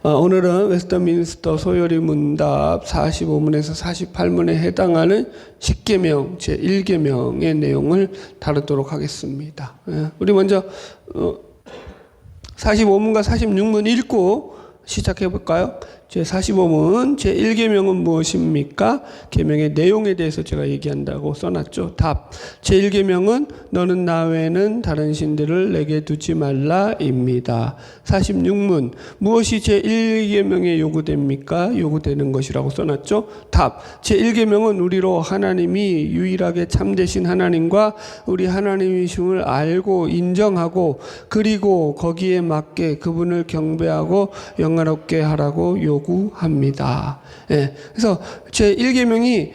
오늘은 웨스트민스터 소요리 문답 45문에서 48문에 해당하는 10계명 제1계명의 내용을 다루도록 하겠습니다. 우리 먼저 45문과 46문 읽고 시작해 볼까요? 제45문 제1계명은 무엇입니까? 계명의 내용에 대해서 제가 얘기한다고 써놨죠. 답. 제1계명은 너는 나 외에는 다른 신들을 내게 두지 말라입니다. 46문 무엇이 제1계명에 요구됩니까? 요구되는 것이라고 써놨죠. 답. 제1계명은 우리로 하나님이 유일하게 참되신 하나님과 우리 하나님이심을 알고 인정하고 그리고 거기에 맞게 그분을 경배하고 영화롭게 하라고 요구합니다. 예, 그래서 제1계명이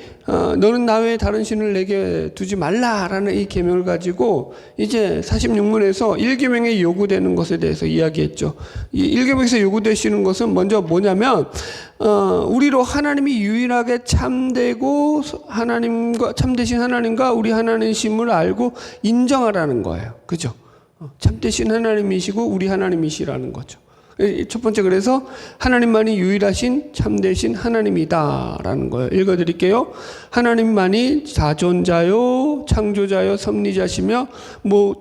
너는 나 외에 다른 신을 내게 두지 말라라는 이 계명을 가지고 이제 46문에서 1계명에 요구되는 것에 대해서 이야기했죠. 이 1계명에서 요구되시는 것은 먼저 뭐냐면 우리로 하나님이 유일하게 참되고 하나님과 참되신 하나님과 우리 하나님이심을 알고 인정하라는 거예요. 그죠? 참되신 하나님이시고 우리 하나님이시라는 거죠. 첫 번째, 그래서 하나님만이 유일하신 참되신 하나님이다라는 거예요. 읽어드릴게요. 하나님만이 자존자요 창조자요 섭리자시며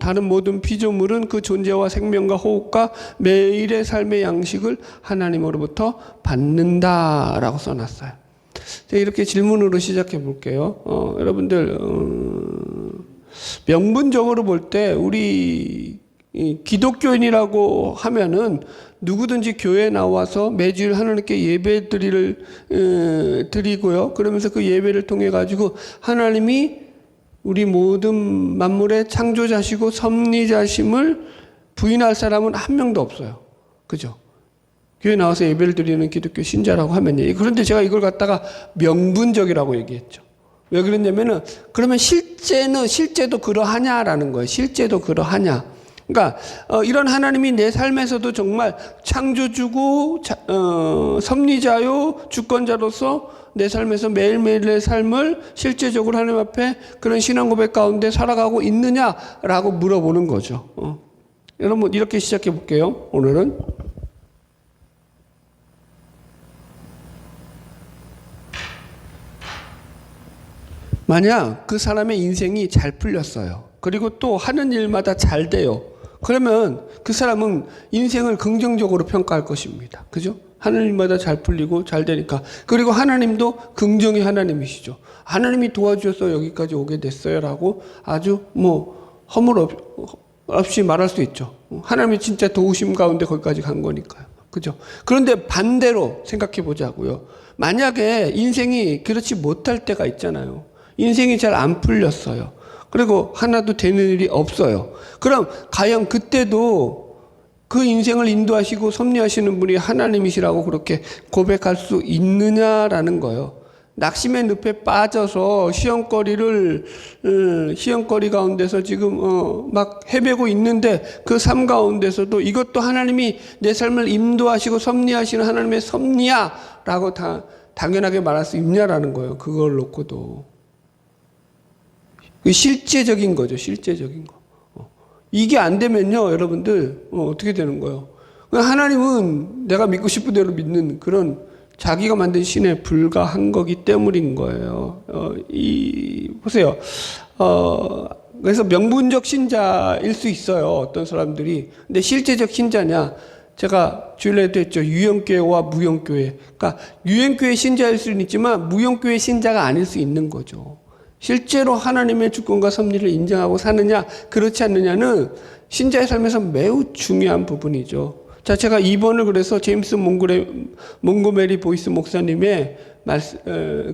다른 모든 피조물은 그 존재와 생명과 호흡과 매일의 삶의 양식을 하나님으로부터 받는다라고 써놨어요. 이렇게 질문으로 시작해 볼게요. 여러분들 명분적으로 볼 때 우리 기독교인이라고 하면은 누구든지 교회에 나와서 매주일 하나님께 예배 드리고요. 그러면서 그 예배를 통해 가지고 하나님이 우리 모든 만물의 창조자시고 섭리자심을 부인할 사람은 한 명도 없어요. 그죠? 교회에 나와서 예배를 드리는 기독교 신자라고 하면요. 그런데 제가 이걸 갖다가 명분적이라고 얘기했죠. 왜 그랬냐면은 그러면 실제도 그러하냐라는 거예요. 실제도 그러하냐. 그러니까 이런 하나님이 내 삶에서도 정말 창조주고 섭리자요 주권자로서 내 삶에서 매일매일의 삶을 실제적으로 하나님 앞에 그런 신앙 고백 가운데 살아가고 있느냐라고 물어보는 거죠. 여러분 이렇게 시작해 볼게요. 오늘은 만약 그 사람의 인생이 잘 풀렸어요. 그리고 또 하는 일마다 잘 돼요. 그러면 그 사람은 인생을 긍정적으로 평가할 것입니다. 그죠? 하는 일마다 잘 풀리고 잘 되니까. 그리고 하나님도 긍정의 하나님이시죠. 하나님이 도와주셔서 여기까지 오게 됐어요. 라고 아주 허물 없이 말할 수 있죠. 하나님이 진짜 도우심 가운데 거기까지 간 거니까요. 그죠? 그런데 반대로 생각해 보자고요. 만약에 인생이 그렇지 못할 때가 있잖아요. 인생이 잘 안 풀렸어요. 그리고 하나도 되는 일이 없어요. 그럼 과연 그때도 그 인생을 인도하시고 섭리하시는 분이 하나님이시라고 그렇게 고백할 수 있느냐라는 거예요. 낙심의 늪에 빠져서 시험거리 가운데서 지금 막 헤매고 있는데 그 삶 가운데서도 이것도 하나님이 내 삶을 인도하시고 섭리하시는 하나님의 섭리야라고 당연하게 말할 수 있냐라는 거예요. 그걸 놓고도. 실제적인 거죠. 실제적인 거. 이게 안 되면요, 여러분들 어떻게 되는 거예요? 하나님은 내가 믿고 싶은 대로 믿는 그런 자기가 만든 신에 불과한 거기 때문인 거예요. 보세요. 그래서 명분적 신자일 수 있어요. 어떤 사람들이. 근데 실제적 신자냐? 제가 주일에도 했죠. 유형교회와 무형교회. 그러니까 유형교회 신자일 수는 있지만 무형교회 신자가 아닐 수 있는 거죠. 실제로 하나님의 주권과 섭리를 인정하고 사느냐 그렇지 않느냐는 신자의 삶에서 매우 중요한 부분이죠. 자, 제가 2번을 그래서 제임스 몽고메리 보이스 목사님의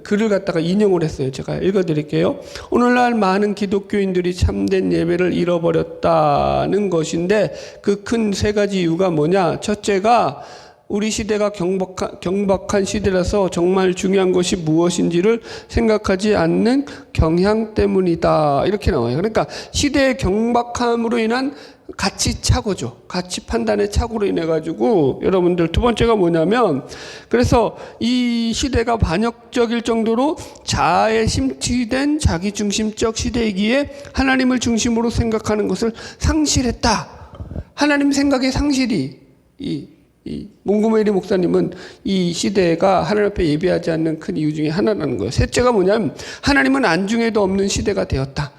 글을 갖다가 인용을 했어요. 제가 읽어드릴게요. 오늘날 많은 기독교인들이 참된 예배를 잃어버렸다는 것인데 그 큰 세 가지 이유가 뭐냐. 첫째가 우리 시대가 경박한 시대라서 정말 중요한 것이 무엇인지를 생각하지 않는 경향 때문이다. 이렇게 나와요. 그러니까 시대의 경박함으로 인한 가치 착오죠. 가치 판단의 착오로 인해 가지고 여러분들 두 번째가 뭐냐면 그래서 이 시대가 반역적일 정도로 자아에 심취된 자기중심적 시대이기에 하나님을 중심으로 생각하는 것을 상실했다. 하나님 생각의 상실이 이 몽고메리 목사님은 이 시대가 하나님 앞에 예배하지 않는 큰 이유 중에 하나라는 거예요. 셋째가 뭐냐면 하나님은 안중에도 없는 시대가 되었다.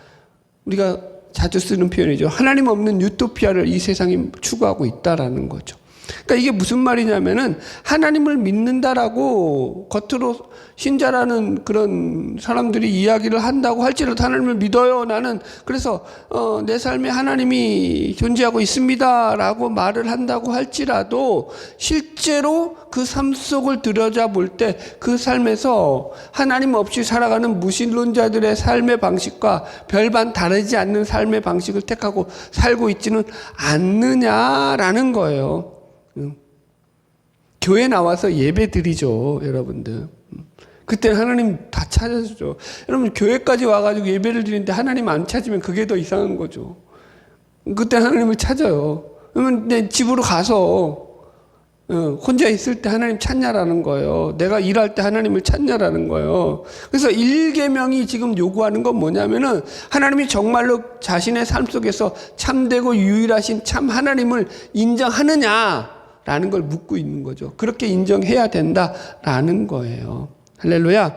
우리가 자주 쓰는 표현이죠. 하나님 없는 유토피아를 이 세상이 추구하고 있다라는 거죠. 그러니까 이게 무슨 말이냐면은 하나님을 믿는다라고 겉으로 신자라는 그런 사람들이 이야기를 한다고 할지라도 하나님을 믿어요. 나는 그래서 내 삶에 하나님이 존재하고 있습니다라고 말을 한다고 할지라도 실제로 그 삶 속을 들여다볼 때 그 삶에서 하나님 없이 살아가는 무신론자들의 삶의 방식과 별반 다르지 않는 삶의 방식을 택하고 살고 있지는 않느냐라는 거예요. 교회 나와서 예배 드리죠, 여러분들. 그때 하나님 다 찾아주죠. 여러분, 교회까지 와가지고 예배를 드리는데 하나님 안 찾으면 그게 더 이상한 거죠. 그때 하나님을 찾아요. 그러면 내 집으로 가서 혼자 있을 때 하나님 찾냐라는 거예요. 내가 일할 때 하나님을 찾냐라는 거예요. 그래서 1계명이 지금 요구하는 건 뭐냐면은 하나님이 정말로 자신의 삶 속에서 참되고 유일하신 참 하나님을 인정하느냐라는 걸 묻고 있는 거죠. 그렇게 인정해야 된다라는 거예요. 할렐루야.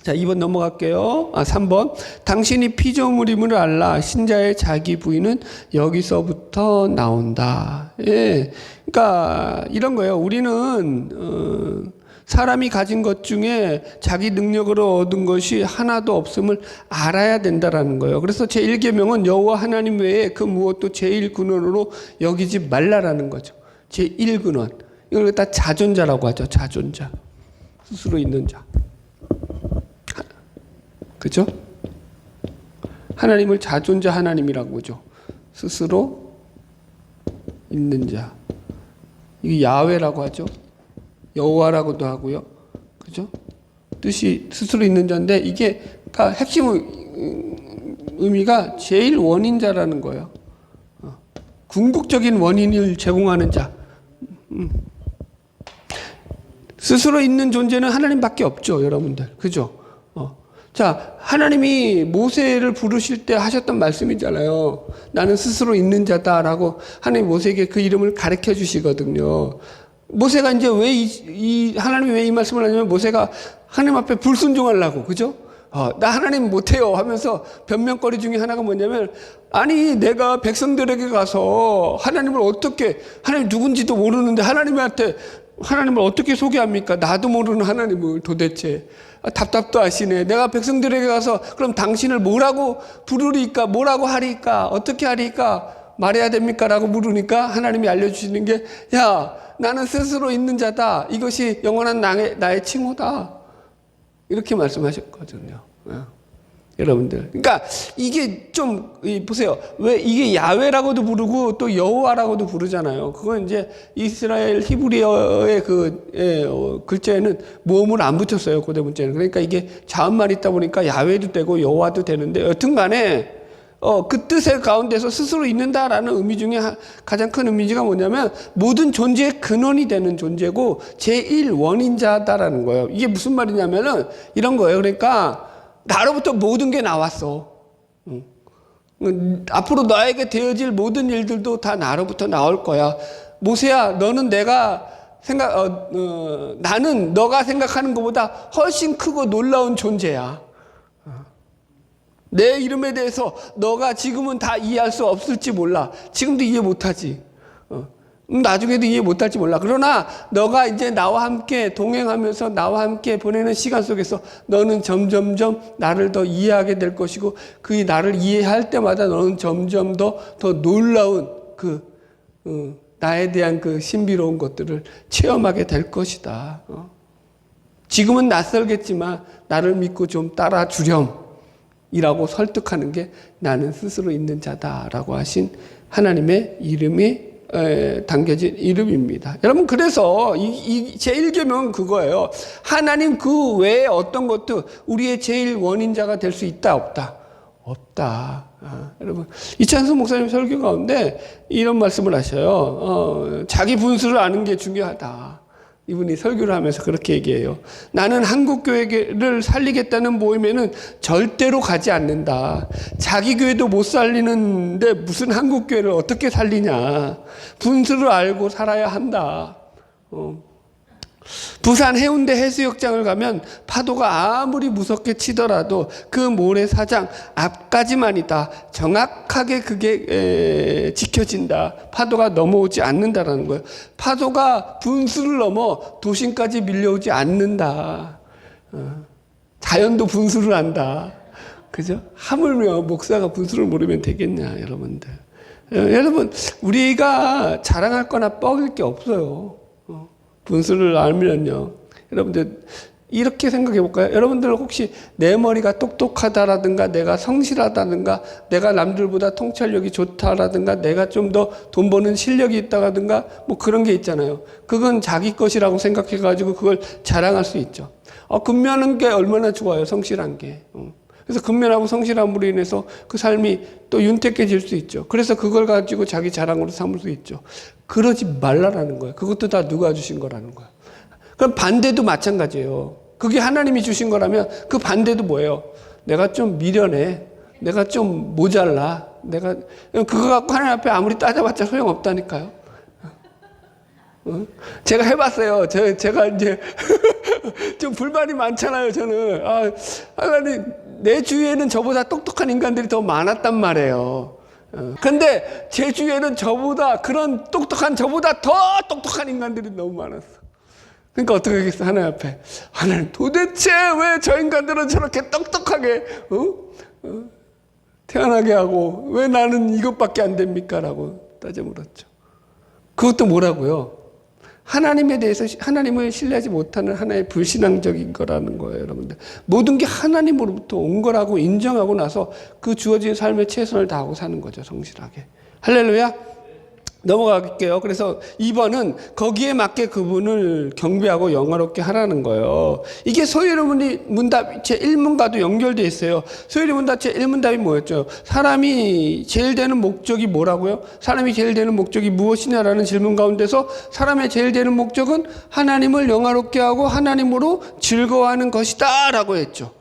자, 2번 넘어갈게요. 3번. 당신이 피조물임을 알라. 신자의 자기 부인은 여기서부터 나온다. 예. 그러니까 이런 거예요. 우리는 사람이 가진 것 중에 자기 능력으로 얻은 것이 하나도 없음을 알아야 된다라는 거예요. 그래서 제1계명은 여호와 하나님 외에 그 무엇도 제1근원으로 여기지 말라라는 거죠. 제1근원. 이걸 갖다 자존자라고 하죠. 자존자. 스스로 있는 자. 그죠? 하나님을 자존자 하나님이라고 하죠. 스스로 있는 자. 이게 야훼라고 하죠. 여호와라고도 하고요. 그죠? 뜻이 스스로 있는 자인데 이게 핵심 의미가 제일 원인자라는 거예요. 궁극적인 원인을 제공하는 자. 스스로 있는 존재는 하나님밖에 없죠, 여러분들. 그죠? 자, 하나님이 모세를 부르실 때 하셨던 말씀이잖아요. 나는 스스로 있는 자다라고 하나님 모세에게 그 이름을 가르쳐 주시거든요. 모세가 이제 하나님이 왜 이 말씀을 하냐면 모세가 하나님 앞에 불순종하려고, 그죠? 나 하나님 못해요 하면서 변명거리 중에 하나가 뭐냐면, 아니, 내가 백성들에게 가서 하나님을 어떻게, 하나님 누군지도 모르는데 하나님을 어떻게 소개합니까? 나도 모르는 하나님을 도대체. 답답도 하시네. 내가 백성들에게 가서 그럼 당신을 뭐라고 부르리까? 뭐라고 하리까? 어떻게 하리까? 말해야 됩니까? 라고 물으니까 하나님이 알려주시는 게, 야, 나는 스스로 있는 자다. 이것이 영원한 나의 칭호다. 이렇게 말씀하셨거든요. 여러분들. 그러니까 이게 좀 보세요. 왜 이게 야훼라고도 부르고 또 여호와라고도 부르잖아요. 그건 이제 이스라엘 히브리어의 글자에는 모음을 안 붙였어요. 고대 문자는. 그러니까 이게 자음만 있다 보니까 야훼도 되고 여호와도 되는데 여튼간에 그 뜻의 가운데서 스스로 있는다라는 의미 중에 가장 큰 의미가 뭐냐면 모든 존재의 근원이 되는 존재고 제1원인자다라는 거예요. 이게 무슨 말이냐면은 이런 거예요. 그러니까 나로부터 모든 게 나왔어. 앞으로 나에게 되어질 모든 일들도 다 나로부터 나올 거야. 모세야, 너는 나는 너가 생각하는 것보다 훨씬 크고 놀라운 존재야. 내 이름에 대해서 너가 지금은 다 이해할 수 없을지 몰라. 지금도 이해 못하지. 나중에도 이해 못할지 몰라. 그러나 너가 이제 나와 함께 동행하면서 나와 함께 보내는 시간 속에서 너는 점점점 나를 더 이해하게 될 것이고 그 나를 이해할 때마다 너는 점점 더 놀라운 나에 대한 그 신비로운 것들을 체험하게 될 것이다. 지금은 낯설겠지만 나를 믿고 좀 따라주렴 이라고 설득하는 게 나는 스스로 있는 자다라고 하신 하나님의 이름이 담겨진 이름입니다. 여러분, 그래서 제1계명은 그거예요. 하나님 그 외에 어떤 것도 우리의 제일 원인자가 될 수 있다, 없다? 없다. 여러분, 이찬수 목사님 설교 가운데 이런 말씀을 하셔요. 자기 분수를 아는 게 중요하다. 이분이 설교를 하면서 그렇게 얘기해요. 나는 한국교회를 살리겠다는 모임에는 절대로 가지 않는다. 자기 교회도 못 살리는데 무슨 한국교회를 어떻게 살리냐. 분수를 알고 살아야 한다. 부산 해운대 해수욕장을 가면 파도가 아무리 무섭게 치더라도 그 모래사장 앞까지만이다. 정확하게 그게 지켜진다. 파도가 넘어오지 않는다라는 거예요. 파도가 분수를 넘어 도심까지 밀려오지 않는다. 자연도 분수를 안다. 그죠? 하물며 목사가 분수를 모르면 되겠냐, 여러분들. 여러분, 우리가 자랑할 거나 뻐길 게 없어요. 분수를 알면요. 여러분들 이렇게 생각해 볼까요? 여러분들 혹시 내 머리가 똑똑하다라든가 내가 성실하다든가 내가 남들보다 통찰력이 좋다라든가 내가 좀 더 돈 버는 실력이 있다라든가 뭐 그런 게 있잖아요. 그건 자기 것이라고 생각해 가지고 그걸 자랑할 수 있죠. 근면한 게 얼마나 좋아요. 성실한 게. 그래서 근면하고 성실함으로 인해서 그 삶이 또 윤택해질 수 있죠. 그래서 그걸 가지고 자기 자랑으로 삼을 수 있죠. 그러지 말라라는 거예요. 그것도 다 누가 주신 거라는 거예요. 그럼 반대도 마찬가지예요. 그게 하나님이 주신 거라면 그 반대도 뭐예요? 내가 좀 미련해. 내가 좀 모자라. 그거 갖고 하나님 앞에 아무리 따져봤자 소용없다니까요. 제가 해봤어요. 제가 이제 좀 불만이 많잖아요. 저는 하나님 내 주위에는 저보다 똑똑한 인간들이 더 많았단 말이에요. 근데 제 주위에는 그런 똑똑한 저보다 더 똑똑한 인간들이 너무 많았어. 그러니까 어떻게 하겠어? 하나님 앞에 하나님 도대체 왜 저 인간들은 저렇게 똑똑하게 태어나게 하고 왜 나는 이것밖에 안 됩니까? 라고 따져 물었죠. 그것도 뭐라고요? 하나님에 대해서 하나님을 신뢰하지 못하는 하나의 불신앙적인 거라는 거예요, 여러분들. 모든 게 하나님으로부터 온 거라고 인정하고 나서 그 주어진 삶에 최선을 다하고 사는 거죠, 성실하게. 할렐루야. 넘어갈게요. 그래서 2번은 거기에 맞게 그분을 경배하고 영화롭게 하라는 거예요. 이게 소요리 문답 제1문과도 연결되어 있어요. 소요리 문답 제1문답이 뭐였죠? 사람이 제일 되는 목적이 뭐라고요? 사람이 제일 되는 목적이 무엇이냐라는 질문 가운데서 사람의 제일 되는 목적은 하나님을 영화롭게 하고 하나님으로 즐거워하는 것이다 라고 했죠.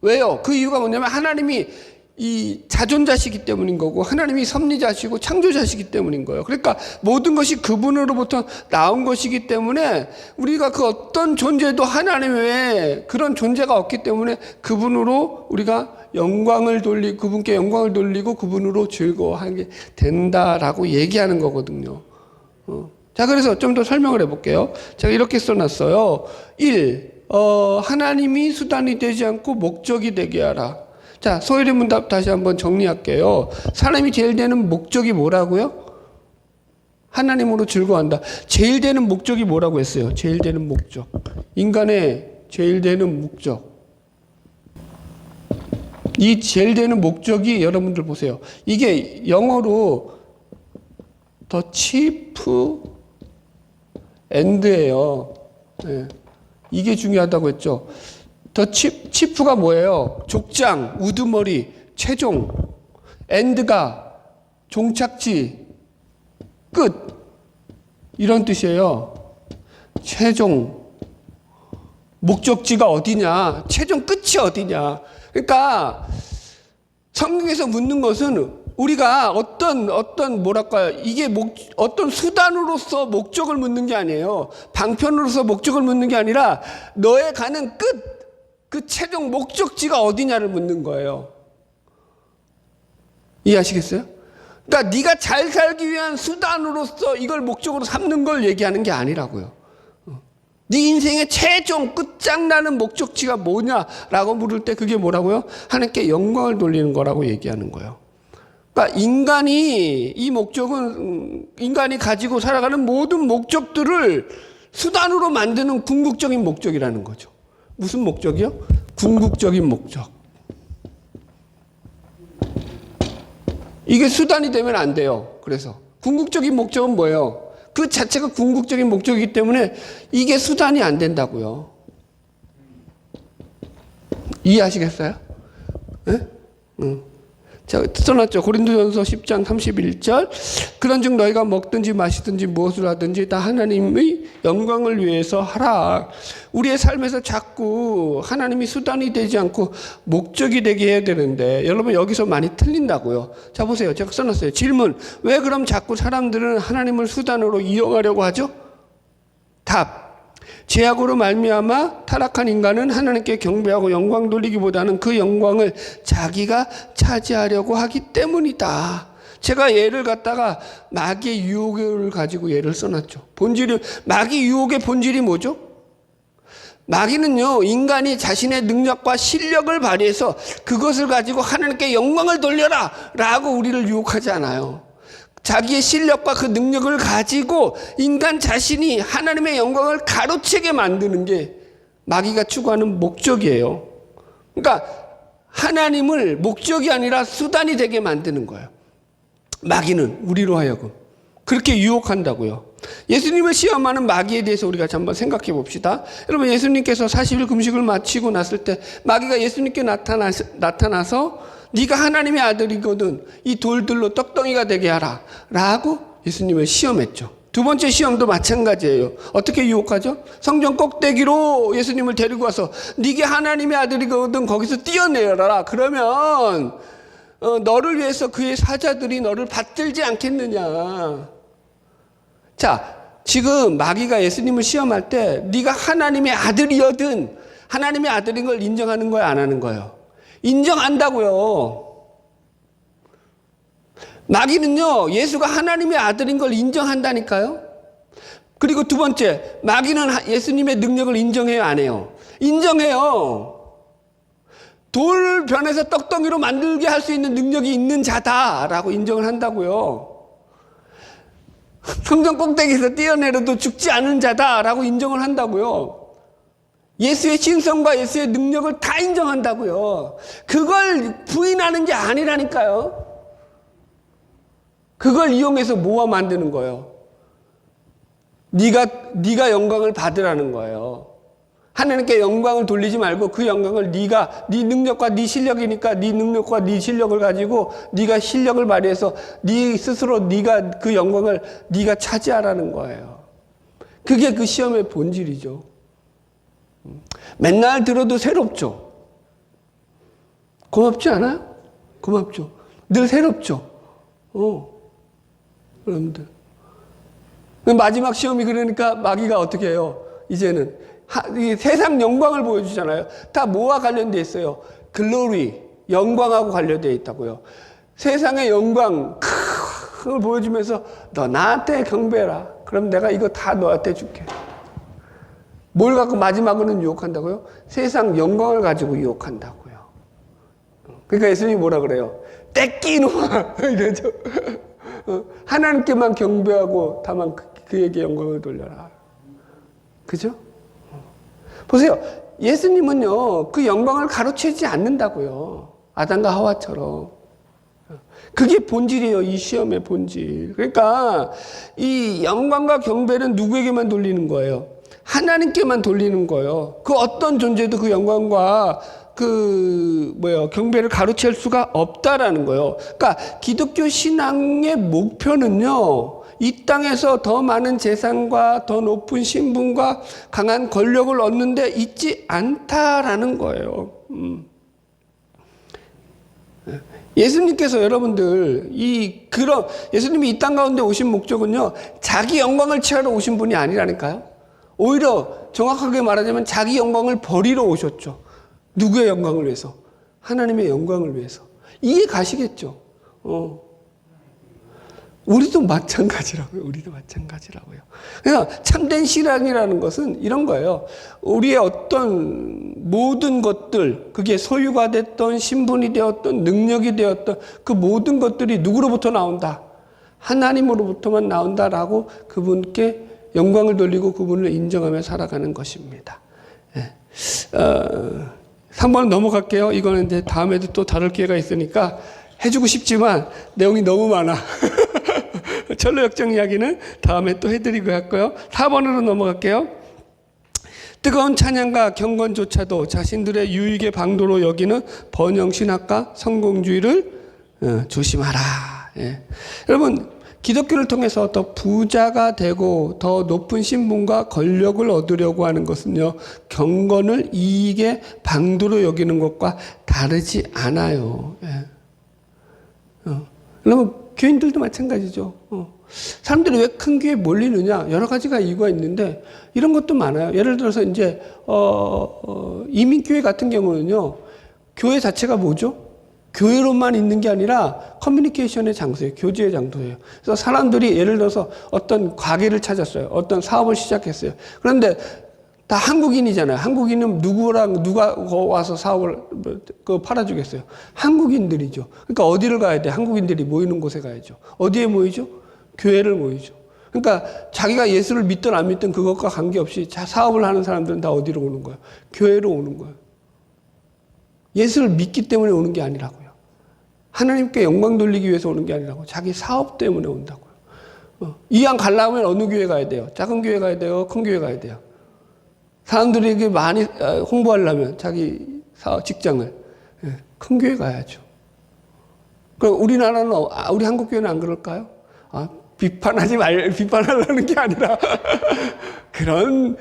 왜요? 그 이유가 뭐냐면 하나님이 이 자존자시기 때문인 거고 하나님이 섭리자시고 창조자시기 때문인 거예요. 그러니까 모든 것이 그분으로부터 나온 것이기 때문에 우리가 그 어떤 존재도 하나님 외에 그런 존재가 없기 때문에 그분으로 우리가 그분께 영광을 돌리고 그분으로 즐거워하게 된다라고 얘기하는 거거든요. 자, 그래서 좀 더 설명을 해볼게요. 제가 이렇게 써놨어요. 1. 하나님이 수단이 되지 않고 목적이 되게 하라. 자, 소요리 문답 다시 한번 정리할게요. 사람이 제일 되는 목적이 뭐라고요? 하나님으로 즐거워한다. 제일 되는 목적이 뭐라고 했어요? 제일 되는 목적. 인간의 제일 되는 목적. 이 제일 되는 목적이 여러분들 보세요. 이게 영어로 the chief end예요. 네. 이게 중요하다고 했죠. 더 치프가 뭐예요? 족장, 우두머리, 최종. 엔드가 종착지, 끝. 이런 뜻이에요. 최종. 목적지가 어디냐? 최종 끝이 어디냐? 그러니까 성경에서 묻는 것은 우리가 이게 어떤 수단으로서 목적을 묻는 게 아니에요. 방편으로서 목적을 묻는 게 아니라 너의 가는 끝. 그 최종 목적지가 어디냐를 묻는 거예요. 이해하시겠어요? 그러니까 네가 잘 살기 위한 수단으로서 이걸 목적으로 삼는 걸 얘기하는 게 아니라고요. 네 인생의 최종 끝장나는 목적지가 뭐냐라고 물을 때 그게 뭐라고요? 하나님께 영광을 돌리는 거라고 얘기하는 거예요. 그러니까 인간이 가지고 살아가는 모든 목적들을 수단으로 만드는 궁극적인 목적이라는 거죠. 무슨 목적이요? 궁극적인 목적. 이게 수단이 되면 안 돼요. 그래서 궁극적인 목적은 뭐예요? 그 자체가 궁극적인 목적이기 때문에 이게 수단이 안 된다고요. 이해하시겠어요? 네? 자, 써놨죠. 고린도전서 10장 31절. 그런즉 너희가 먹든지 마시든지 무엇을 하든지 다 하나님의 영광을 위해서 하라. 우리의 삶에서 자꾸 하나님이 수단이 되지 않고 목적이 되게 해야 되는데 여러분 여기서 많이 틀린다고요. 자, 보세요. 제가 써놨어요. 질문. 왜 그럼 자꾸 사람들은 하나님을 수단으로 이용하려고 하죠? 답. 죄악으로 말미암아 타락한 인간은 하나님께 경배하고 영광 돌리기보다는 그 영광을 자기가 차지하려고 하기 때문이다. 제가 예를 갖다가 마귀의 유혹을 가지고 예를 써놨죠. 마귀 유혹의 본질이 뭐죠? 마귀는요, 인간이 자신의 능력과 실력을 발휘해서 그것을 가지고 하나님께 영광을 돌려라 라고 우리를 유혹하지 않아요. 자기의 실력과 그 능력을 가지고 인간 자신이 하나님의 영광을 가로채게 만드는 게 마귀가 추구하는 목적이에요. 그러니까 하나님을 목적이 아니라 수단이 되게 만드는 거예요. 마귀는 우리로 하여금 그렇게 유혹한다고요. 예수님을 시험하는 마귀에 대해서 우리가 한번 생각해 봅시다. 여러분, 예수님께서 40일 금식을 마치고 났을 때 마귀가 예수님께 나타나서 네가 하나님의 아들이거든 이 돌들로 떡덩이가 되게 하라 라고 예수님을 시험했죠. 두 번째 시험도 마찬가지예요. 어떻게 유혹하죠? 성전 꼭대기로 예수님을 데리고 와서 네가 하나님의 아들이거든 거기서 뛰어내려라. 그러면 너를 위해서 그의 사자들이 너를 받들지 않겠느냐. 자, 지금 마귀가 예수님을 시험할 때 네가 하나님의 아들이거든 하나님의 아들인 걸 인정하는 거야, 안 하는 거예요? 인정한다고요. 마귀는요, 예수가 하나님의 아들인 걸 인정한다니까요. 그리고 두 번째, 마귀는 예수님의 능력을 인정해요, 안 해요? 인정해요. 돌을 변해서 떡덩이로 만들게 할 수 있는 능력이 있는 자다라고 인정을 한다고요. 성전 꼭대기에서 뛰어내려도 죽지 않은 자다라고 인정을 한다고요. 예수의 신성과 예수의 능력을 다 인정한다고요. 그걸 부인하는 게 아니라니까요. 그걸 이용해서 모아 만드는 거예요. 네가 영광을 받으라는 거예요. 하나님께 영광을 돌리지 말고 그 영광을 네 능력과 네 실력이니까 네 능력과 네 실력을 가지고 네가 실력을 발휘해서 네 스스로 네가 그 영광을 네가 차지하라는 거예요. 그게 그 시험의 본질이죠. 맨날 들어도 새롭죠. 고맙지 않아요? 고맙죠. 늘 새롭죠. 여러분들. 마지막 시험이 그러니까 마귀가 어떻게 해요? 이제는 이 세상 영광을 보여주잖아요. 다 뭐와 관련되어 있어요? 글로리, 영광하고 관련되어 있다고요. 세상의 영광 그걸 보여주면서 너 나한테 경배해라. 그럼 내가 이거 다 너한테 줄게. 뭘 갖고 마지막으로는 유혹한다고요? 세상 영광을 가지고 유혹한다고요. 그러니까 예수님이 뭐라 그래요? 떼끼 이놈아 이러죠. 하나님께만 경배하고 다만 그에게 영광을 돌려라. 그죠? 보세요. 예수님은요, 그 영광을 가로채지 않는다고요. 아담과 하와처럼. 그게 본질이에요. 이 시험의 본질. 그러니까 이 영광과 경배는 누구에게만 돌리는 거예요? 하나님께만 돌리는 거예요. 그 어떤 존재도 그 영광과 경배를 가로챌 수가 없다라는 거예요. 그러니까 기독교 신앙의 목표는요, 이 땅에서 더 많은 재산과 더 높은 신분과 강한 권력을 얻는 데 있지 않다라는 거예요. 예수님께서 여러분들 예수님이 이 땅 가운데 오신 목적은요, 자기 영광을 취하러 오신 분이 아니라니까요. 오히려 정확하게 말하자면 자기 영광을 버리러 오셨죠. 누구의 영광을 위해서? 하나님의 영광을 위해서. 이해 가시겠죠? 우리도 마찬가지라고요. 그냥 참된 신앙이라는 것은 이런 거예요. 우리의 어떤 모든 것들, 그게 소유가 됐던 신분이 되었던 능력이 되었던 그 모든 것들이 누구로부터 나온다? 하나님으로부터만 나온다라고 그분께 영광을 돌리고 그분을 인정하며 살아가는 것입니다. 3번 넘어갈게요. 이거는 이제 다음에도 또 다룰 기회가 있으니까 해주고 싶지만 내용이 너무 많아. 철로 역정 이야기는 다음에 또 해드리고 할거요. 4번으로 넘어갈게요. 뜨거운 찬양과 경건조차도 자신들의 유익의 방도로 여기는 번영신학과 성공주의를 조심하라. 예. 여러분, 기독교를 통해서 더 부자가 되고 더 높은 신분과 권력을 얻으려고 하는 것은요, 경건을 이익의 방도로 여기는 것과 다르지 않아요. 예. 여러분, 교인들도 마찬가지죠. 사람들이 왜 큰 교회에 몰리느냐? 여러 가지가 이유가 있는데, 이런 것도 많아요. 예를 들어서 이제, 이민교회 같은 경우는요, 교회 자체가 뭐죠? 교회로만 있는 게 아니라 커뮤니케이션의 장소예요. 교제의 장소예요. 그래서 사람들이 예를 들어서 어떤 가게를 찾았어요. 어떤 사업을 시작했어요. 그런데 다 한국인이잖아요. 한국인은 누가 와서 사업을 팔아주겠어요? 한국인들이죠. 그러니까 어디를 가야 돼? 한국인들이 모이는 곳에 가야죠. 어디에 모이죠? 교회를 모이죠. 그러니까 자기가 예수를 믿든 안 믿든 그것과 관계없이 사업을 하는 사람들은 다 어디로 오는 거예요? 교회로 오는 거예요. 예수를 믿기 때문에 오는 게 아니라고요. 하나님께 영광 돌리기 위해서 오는 게 아니라고. 자기 사업 때문에 온다고요. 이왕 가려면 어느 교회 가야 돼요? 작은 교회 가야 돼요? 큰 교회 가야 돼요? 사람들에게 많이 홍보하려면 자기 사업, 직장을 큰 교회 가야죠. 그럼 우리나라는, 우리 한국 교회는 안 그럴까요? 비판하려는 게 아니라 그런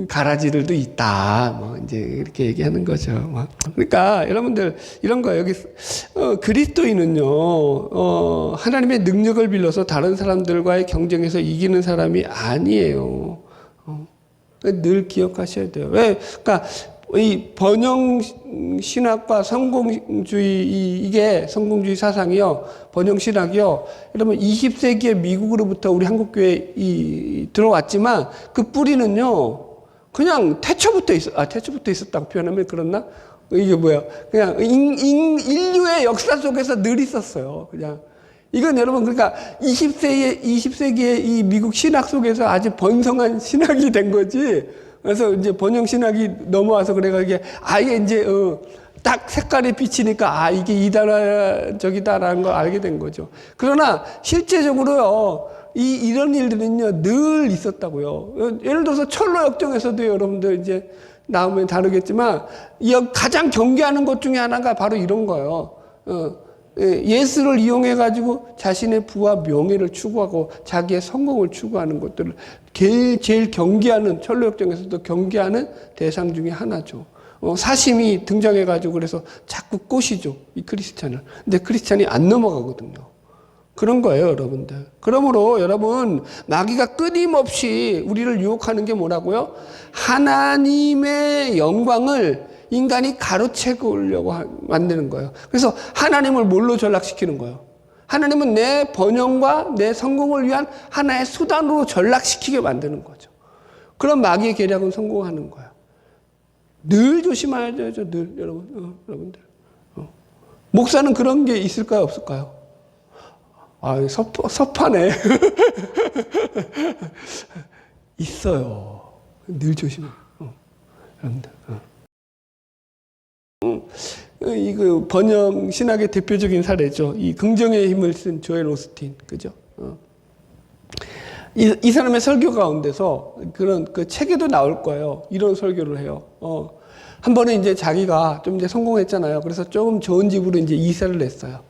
가라지들도 있다. 뭐 이제 이렇게 얘기하는 거죠. 그러니까 여러분들 이런 거 여기 그리스도인은요, 하나님의 능력을 빌려서 다른 사람들과의 경쟁에서 이기는 사람이 아니에요. 늘 기억하셔야 돼요. 왜? 그러니까 이 번영 신학과 성공주의, 이게 성공주의 사상이요, 번영 신학이요, 여러분 20세기에 미국으로부터 우리 한국 교회에 들어왔지만 그 뿌리는요, 그냥 태초부터 있었다고 표현하면 그렇나? 이게 뭐야? 그냥 인류의 역사 속에서 늘 있었어요. 그냥. 이건 여러분, 그러니까 20세기의 이 미국 신학 속에서 아주 번성한 신학이 된 거지. 그래서 이제 번영 신학이 넘어와서 그래가 이게 아예 이제, 딱 색깔이 비치니까, 이게 이다라, 저기다라는 걸 알게 된 거죠. 그러나 실제적으로요, 이런 일들은요, 늘 있었다고요. 예를 들어서 철로 역정에서도 여러분들 이제 나오면 다르겠지만, 가장 경계하는 것 중에 하나가 바로 이런 거예요. 예수를 이용해가지고 자신의 부와 명예를 추구하고 자기의 성공을 추구하는 것들을 제일 경계하는, 철로 역정에서도 경계하는 대상 중에 하나죠. 사심이 등장해가지고 그래서 자꾸 꼬시죠. 이 크리스찬을. 근데 크리스찬이 안 넘어가거든요. 그런 거예요, 여러분들. 그러므로 여러분, 마귀가 끊임없이 우리를 유혹하는 게 뭐라고요? 하나님의 영광을 인간이 가로채우려고 만드는 거예요. 그래서 하나님을 뭘로 전락시키는 거예요? 하나님은 내 번영과 내 성공을 위한 하나의 수단으로 전락시키게 만드는 거죠. 그런 마귀의 계략은 성공하는 거예요. 늘 조심해야죠, 늘, 여러분들. 목사는 그런 게 있을까요, 없을까요? 섭하네. 있어요. 늘 조심해. 여러분들. 이거 번영 신학의 대표적인 사례죠. 이 긍정의 힘을 쓴 조엘 오스틴, 그죠? 이 사람의 설교 가운데서 그런 그 책에도 나올 거예요. 이런 설교를 해요. 한 번에 이제 자기가 좀 이제 성공했잖아요. 그래서 조금 좋은 집으로 이제 이사를 했어요.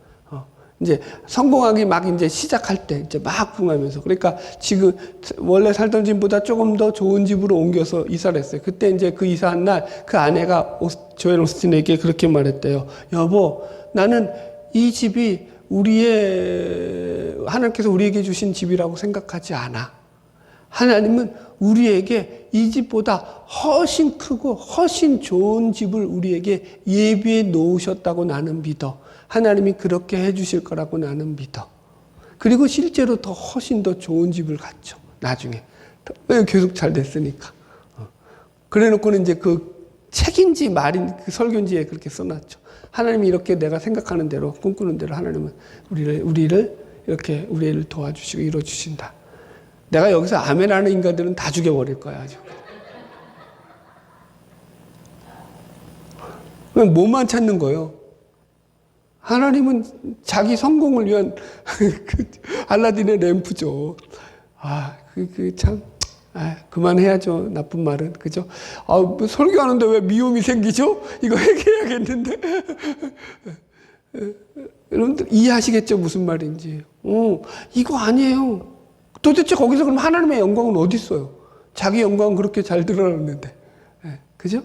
이제 성공하기 막 이제 시작할 때 이제 막 붕하면서, 그러니까 지금 원래 살던 집보다 조금 더 좋은 집으로 옮겨서 이사를 했어요. 그때 이제 그 이사한 날 그 아내가 조엘 오스틴에게 그렇게 말했대요. 여보, 나는 이 집이 하나님께서 우리에게 주신 집이라고 생각하지 않아. 하나님은 우리에게 이 집보다 훨씬 크고 훨씬 좋은 집을 우리에게 예비해 놓으셨다고 나는 믿어. 하나님이 그렇게 해주실 거라고 나는 믿어. 그리고 실제로 더 훨씬 더 좋은 집을 갖죠. 나중에. 계속 잘 됐으니까. 그래 놓고는 이제 그 책인지 말인 그 설교인지에 그렇게 써놨죠. 하나님이 이렇게 내가 생각하는 대로, 꿈꾸는 대로 하나님은 우리를 이렇게 우리를 도와주시고 이루어주신다. 내가 여기서 아멘하는 인간들은 다 죽여버릴 거야, 아주. 그럼 뭐만 찾는 거예요? 하나님은 자기 성공을 위한 그 알라딘의 램프죠. 참, 그만해야죠. 나쁜 말은. 그죠? 설교하는데 왜 미움이 생기죠? 이거 해결해야겠는데. 여러분들 이해하시겠죠? 무슨 말인지. 이거 아니에요. 도대체 거기서 그럼 하나님의 영광은 어디 있어요? 자기 영광은 그렇게 잘 드러났는데. 그죠?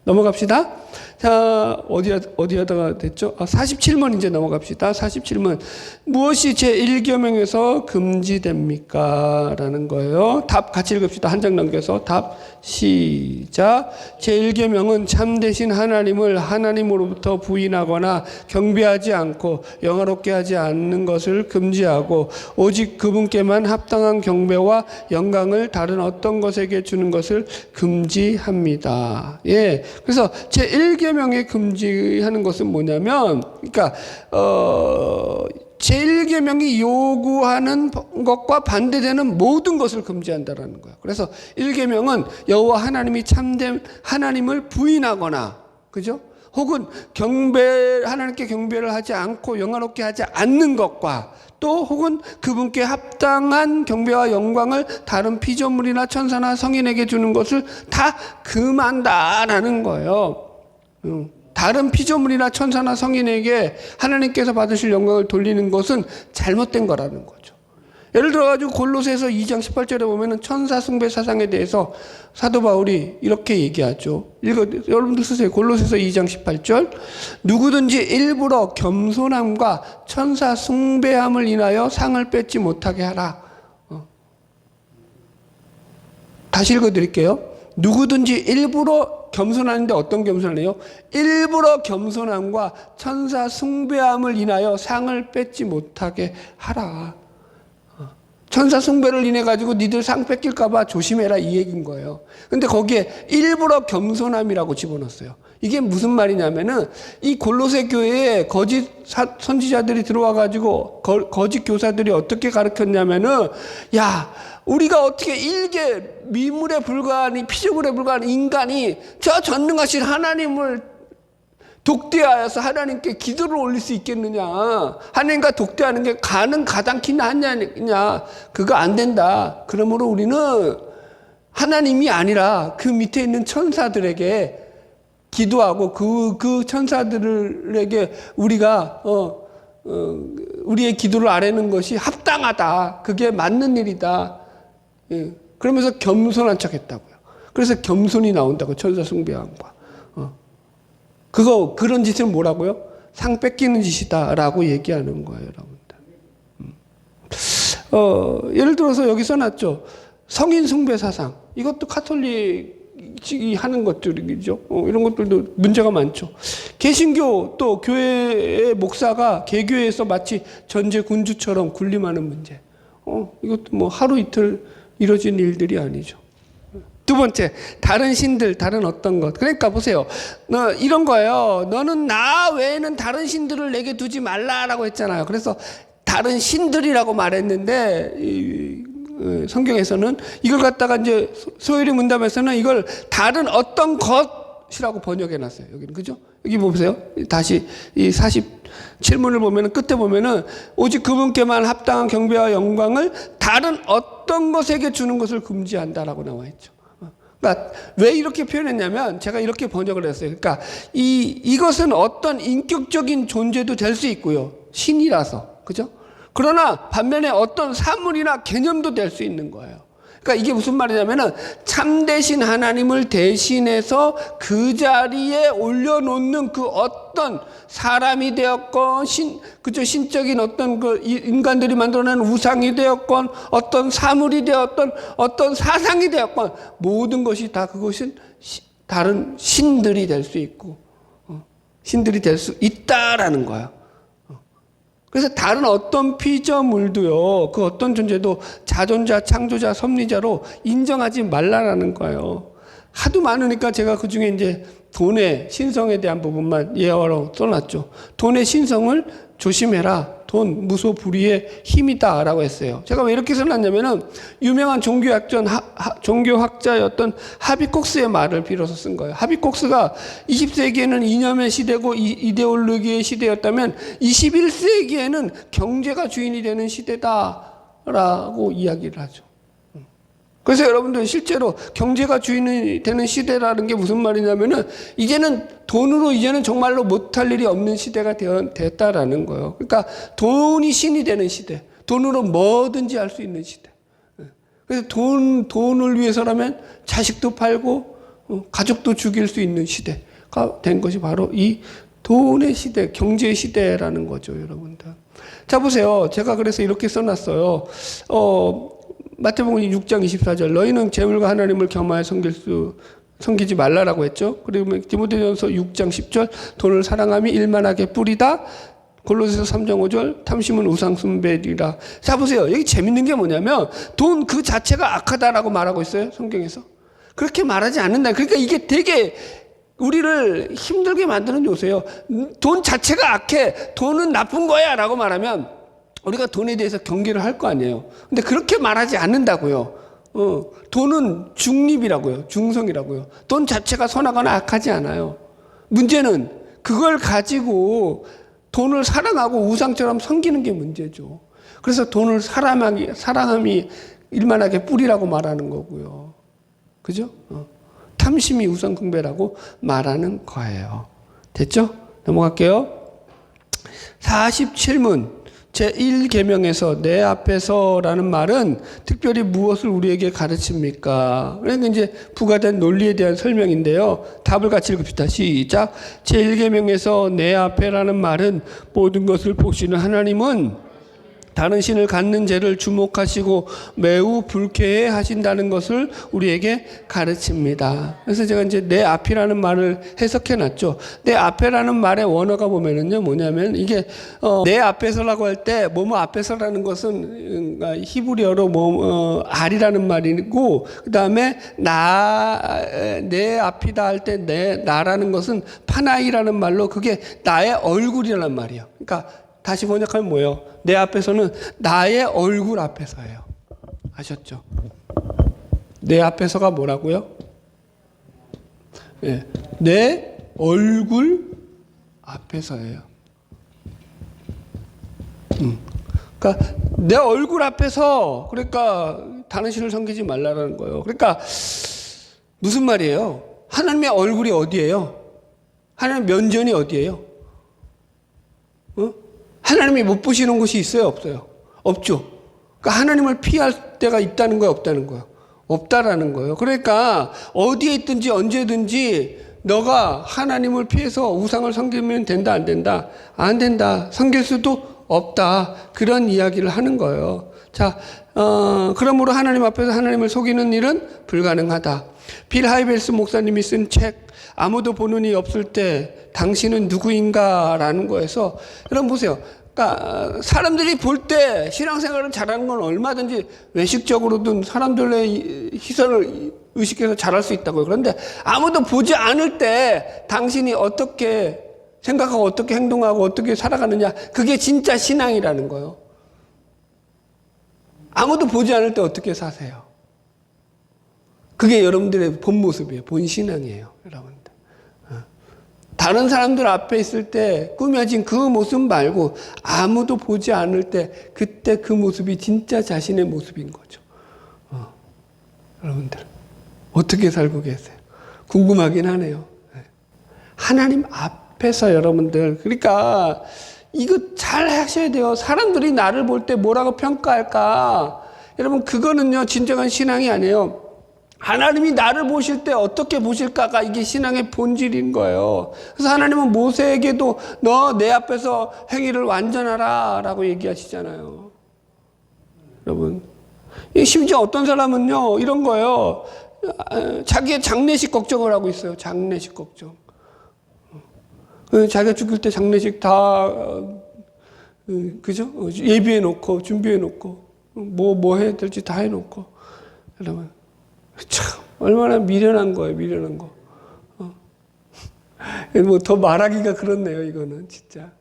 넘어갑시다. 자, 어디 하다가 됐죠? 47문 이제 넘어갑시다. 47문. 무엇이 제1계명에서 금지됩니까? 라는 거예요. 답 같이 읽읍시다. 한 장 넘겨서 답 시작. 제1계명은 참되신 하나님을 하나님으로부터 부인하거나 경배하지 않고 영화롭게 하지 않는 것을 금지하고 오직 그분께만 합당한 경배와 영광을 다른 어떤 것에게 주는 것을 금지합니다. 예. 그래서 제1계명에 금지하는 것은 뭐냐면, 그러니까 제1계명이 요구하는 것과 반대되는 모든 것을 금지한다라는 거예요. 그래서 1계명은 여호와 하나님이 참된 하나님을 부인하거나, 그죠? 혹은 하나님께 경배를 하지 않고 영화롭게 하지 않는 것과 또 혹은 그분께 합당한 경배와 영광을 다른 피조물이나 천사나 성인에게 주는 것을 다 금한다라는 거예요. 다른 피조물이나 천사나 성인에게 하나님께서 받으실 영광을 돌리는 것은 잘못된 거라는 거죠. 예를 들어가지고 골로새서 2장 18절에 보면은 천사 숭배 사상에 대해서 사도 바울이 이렇게 얘기하죠. 여러분들 쓰세요. 골로새서 2장 18절. 누구든지 일부러 겸손함과 천사 숭배함을 인하여 상을 뺏지 못하게 하라. 다시 읽어드릴게요. 누구든지 일부러 겸손하는데 어떤 겸손이에요? 일부러 겸손함과 천사 숭배함을 인하여 상을 뺏지 못하게 하라. 천사 숭배를 인해 가지고 니들 상 뺏길까 봐 조심해라 이 얘기인 거예요. 근데 거기에 일부러 겸손함이라고 집어넣었어요. 이게 무슨 말이냐면은 이 골로새 교회에 거짓 선지자들이 들어와 가지고 거짓 교사들이 어떻게 가르쳤냐면은, 야, 우리가 어떻게 일개 미물에 불과한 피조물에 불과한 인간이 저 전능하신 하나님을 독대하여서 하나님께 기도를 올릴 수 있겠느냐? 하나님과 독대하는 게 가당키나 하냐? 그거 안 된다. 그러므로 우리는 하나님이 아니라 그 밑에 있는 천사들에게 기도하고 그 천사들에게 우리가 우리의 기도를 아뢰는 것이 합당하다. 그게 맞는 일이다. 예. 그러면서 겸손한 척했다고요. 그래서 겸손이 나온다고, 천사 숭배함과. 그런 짓은 뭐라고요? 상 뺏기는 짓이다라고 얘기하는 거예요, 여러분들. 예를 들어서 여기 써놨죠. 성인 숭배 사상. 이것도 카톨릭이 하는 것들이죠. 이런 것들도 문제가 많죠. 개신교 또 교회의 목사가 개교에서 마치 전제 군주처럼 군림하는 문제. 이것도 뭐 하루 이틀 이루어진 일들이 아니죠. 두 번째, 다른 신들, 다른 어떤 것. 그러니까 보세요. 이런 거예요. 너는 나 외에는 다른 신들을 내게 두지 말라라고 했잖아요. 그래서 다른 신들이라고 말했는데, 성경에서는 이걸 갖다가 이제 소요리 문답에서는 이걸 다른 어떤 것이라고 번역해 놨어요. 여기는. 그죠? 여기 보세요. 다시 이 47문을 보면은 끝에 보면은 오직 그분께만 합당한 경배와 영광을 다른 어떤 것에게 주는 것을 금지한다라고 나와 있죠. 그러니까 왜 이렇게 표현했냐면 제가 이렇게 번역을 했어요. 그러니까 이것은 어떤 인격적인 존재도 될 수 있고요. 신이라서. 그죠? 그러나 반면에 어떤 사물이나 개념도 될 수 있는 거예요. 그러니까 이게 무슨 말이냐면은 참되신 하나님을 대신해서 그 자리에 올려놓는 그 어떤 사람이 되었건 신적인 어떤 그 인간들이 만들어낸 우상이 되었건 어떤 사물이 되었던 어떤 사상이 되었건 모든 것이 다 그것은 다른 신들이 될 수 있고 신들이 될 수 있다라는 거예요. 그래서 다른 어떤 피조물도요, 그 어떤 존재도 자존자, 창조자, 섭리자로 인정하지 말라라는 거예요. 하도 많으니까 제가 그 중에 이제 돈의 신성에 대한 부분만 예화로 써놨죠. 돈의 신성을 조심해라. 돈, 무소, 불의의 힘이다라고 했어요. 제가 왜 이렇게 써놨냐면은 유명한 종교학자였던 하비콕스의 말을 빌어서 쓴 거예요. 하비콕스가 20세기에는 이념의 시대고 이데올로기의 시대였다면 21세기에는 경제가 주인이 되는 시대다라고 이야기를 하죠. 그래서 여러분들 실제로 경제가 주인이 되는 시대라는 게 무슨 말이냐면은 이제는 돈으로 이제는 정말로 못할 일이 없는 시대가 됐다라는 거예요. 그러니까 돈이 신이 되는 시대. 돈으로 뭐든지 할 수 있는 시대. 그래서 돈을 위해서라면 자식도 팔고 가족도 죽일 수 있는 시대가 된 것이 바로 이 돈의 시대, 경제의 시대라는 거죠, 여러분들. 자, 보세요. 제가 그래서 이렇게 써놨어요. 마태복음 6장 24절. 너희는 재물과 하나님을 겸하여 섬기지 말라라고 했죠. 그리고 디모데전서 6장 10절. 돈을 사랑함이 일만하게 뿌리다. 골로새서 3장 5절. 탐심은 우상 숭배리라. 자, 보세요. 여기 재밌는 게 뭐냐면 돈 그 자체가 악하다라고 말하고 있어요, 성경에서. 그렇게 말하지 않는다. 그러니까 이게 되게 우리를 힘들게 만드는 요소예요. 돈 자체가 악해. 돈은 나쁜 거야 라고 말하면 우리가 돈에 대해서 경계를 할 거 아니에요. 근데 그렇게 말하지 않는다고요. 돈은 중립이라고요. 중성이라고요. 돈 자체가 선하거나 악하지 않아요. 문제는 그걸 가지고 돈을 사랑하고 우상처럼 섬기는 게 문제죠. 그래서 돈을 사랑함이 일만하게 뿌리라고 말하는 거고요. 그죠? 탐심이 우상 숭배라고 말하는 거예요. 됐죠? 넘어갈게요. 47문 제1계명에서 내 앞에서라는 말은 특별히 무엇을 우리에게 가르칩니까? 그러니까 이제 부과된 논리에 대한 설명인데요. 답을 같이 읽읍시다. 시작. 제1계명에서 내 앞에라는 말은 모든 것을 보시는 하나님은 다른 신을 갖는 죄를 주목하시고 매우 불쾌해 하신다는 것을 우리에게 가르칩니다. 그래서 제가 이제 내 앞이라는 말을 해석해 놨죠. 내 앞에라는 말의 원어가 보면은요, 뭐냐면 이게, 내 앞에서라고 할 때, 뭐뭐 앞에서라는 것은 히브리어로 알이라는 말이고, 그 다음에 내 앞이다 할 때 나라는 것은 파나이라는 말로 그게 나의 얼굴이라는 말이에요. 그러니까 다시 번역하면 뭐예요? 내 앞에서는 나의 얼굴 앞에서예요. 아셨죠? 내 앞에서가 뭐라고요? 네, 내 얼굴 앞에서예요. 그러니까 내 얼굴 앞에서 그러니까 다른 신을 섬기지 말라는 거예요. 그러니까 무슨 말이에요? 하나님의 얼굴이 어디예요? 하나님 면전이 어디예요? 하나님이 못 보시는 곳이 있어요, 없어요? 없죠. 그러니까 하나님을 피할 때가 있다는 거예요, 없다는 거예요? 없다라는 거예요. 그러니까 어디에 있든지 언제든지 너가 하나님을 피해서 우상을 섬기면 된다, 안 된다? 안 된다. 섬길 수도 없다. 그런 이야기를 하는 거예요. 자, 그러므로 하나님 앞에서 하나님을 속이는 일은 불가능하다. 빌 하이벨스 목사님이 쓴 책 아무도 보는 이 없을 때 당신은 누구인가 라는 거에서 여러분 보세요. 그러니까 사람들이 볼 때 신앙생활을 잘하는 건 얼마든지 외식적으로든 사람들의 시선을 의식해서 잘할 수 있다고요. 그런데 아무도 보지 않을 때 당신이 어떻게 생각하고 어떻게 행동하고 어떻게 살아가느냐, 그게 진짜 신앙이라는 거예요. 아무도 보지 않을 때 어떻게 사세요? 그게 여러분들의 본 모습이에요. 본 신앙이에요, 여러분들. 다른 사람들 앞에 있을 때 꾸며진 그 모습 말고 아무도 보지 않을 때 그때 그 모습이 진짜 자신의 모습인 거죠. 여러분들 어떻게 살고 계세요? 궁금하긴 하네요. 하나님 앞에서 여러분들, 그러니까 이거 잘 하셔야 돼요. 사람들이 나를 볼 때 뭐라고 평가할까? 여러분 그거는요 진정한 신앙이 아니에요. 하나님이 나를 보실 때 어떻게 보실까가 이게 신앙의 본질인 거예요. 그래서 하나님은 모세에게도 너 내 앞에서 행위를 완전하라 라고 얘기하시잖아요. 여러분 심지어 어떤 사람은요 이런 거예요. 자기의 장례식 걱정을 하고 있어요. 장례식 걱정. 자기가 죽을 때 장례식 다 그죠? 예비해 놓고 준비해 놓고 뭐 해야 될지 다 해 놓고. 여러분 참 얼마나 미련한 거예요, 미련한 거. 뭐 더 말하기가 그렇네요, 이거는 진짜.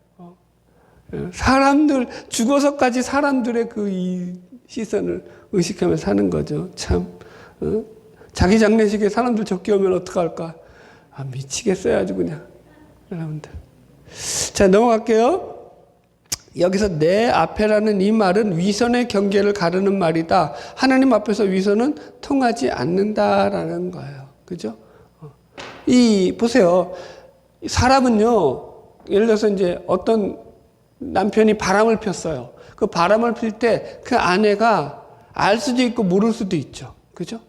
사람들 죽어서까지 사람들의 그 이 시선을 의식하며 사는 거죠. 참. 자기 장례식에 사람들 적게 오면 어떡할까? 미치겠어요, 아주 그냥. 여러분들. 자, 넘어갈게요. 여기서 내 앞에라는 이 말은 위선의 경계를 가르는 말이다. 하나님 앞에서 위선은 통하지 않는다라는 거예요. 그죠? 보세요. 사람은요, 예를 들어서 이제 어떤 남편이 바람을 폈어요. 그 바람을 필 때 그 아내가 알 수도 있고 모를 수도 있죠. 그죠?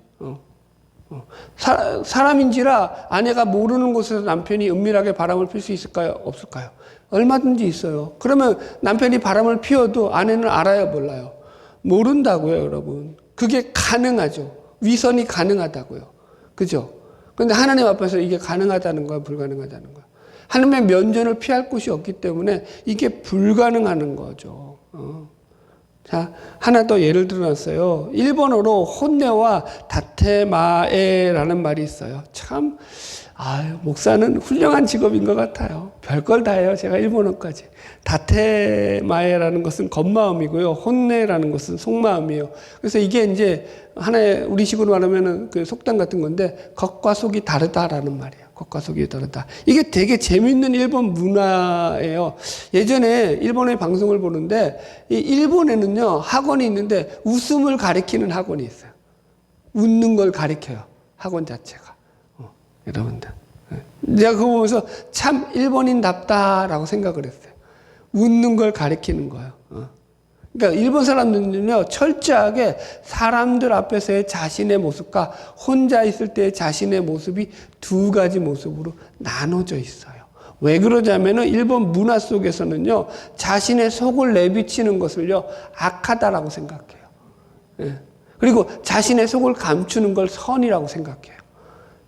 사람인지라 아내가 모르는 곳에서 남편이 은밀하게 바람을 필 수 있을까요? 없을까요? 얼마든지 있어요. 그러면 남편이 바람을 피워도 아내는 알아요? 몰라요? 모른다고요, 여러분. 그게 가능하죠. 위선이 가능하다고요. 그죠? 그런데 하나님 앞에서 이게 가능하다는 거야, 불가능하다는 거야. 하나님의 면전을 피할 곳이 없기 때문에 이게 불가능한 거죠. 자, 하나 더 예를 들어놨어요. 일본어로 혼내와 다테마에라는 말이 있어요. 참, 목사는 훌륭한 직업인 것 같아요. 별걸 다 해요. 제가 일본어까지. 다테마에라는 것은 겉마음이고요. 혼내라는 것은 속마음이에요. 그래서 이게 이제 하나의 우리식으로 말하면은 그 속담 같은 건데, 겉과 속이 다르다라는 말이에요. 겉과 속이 다르다. 이게 되게 재밌는 일본 문화예요. 예전에 일본의 방송을 보는데, 이 일본에는요, 학원이 있는데 웃음을 가리키는 학원이 있어요. 웃는 걸 가리켜요. 학원 자체가. 여러분들. 내가 그거 보면서 참 일본인답다라고 생각을 했어요. 웃는 걸 가리키는 거예요. 그러니까 일본 사람들은요, 철저하게 사람들 앞에서의 자신의 모습과 혼자 있을 때의 자신의 모습이 두 가지 모습으로 나눠져 있어요. 왜 그러냐면은 일본 문화 속에서는요, 자신의 속을 내비치는 것을요, 악하다라고 생각해요. 그리고 자신의 속을 감추는 걸 선이라고 생각해요.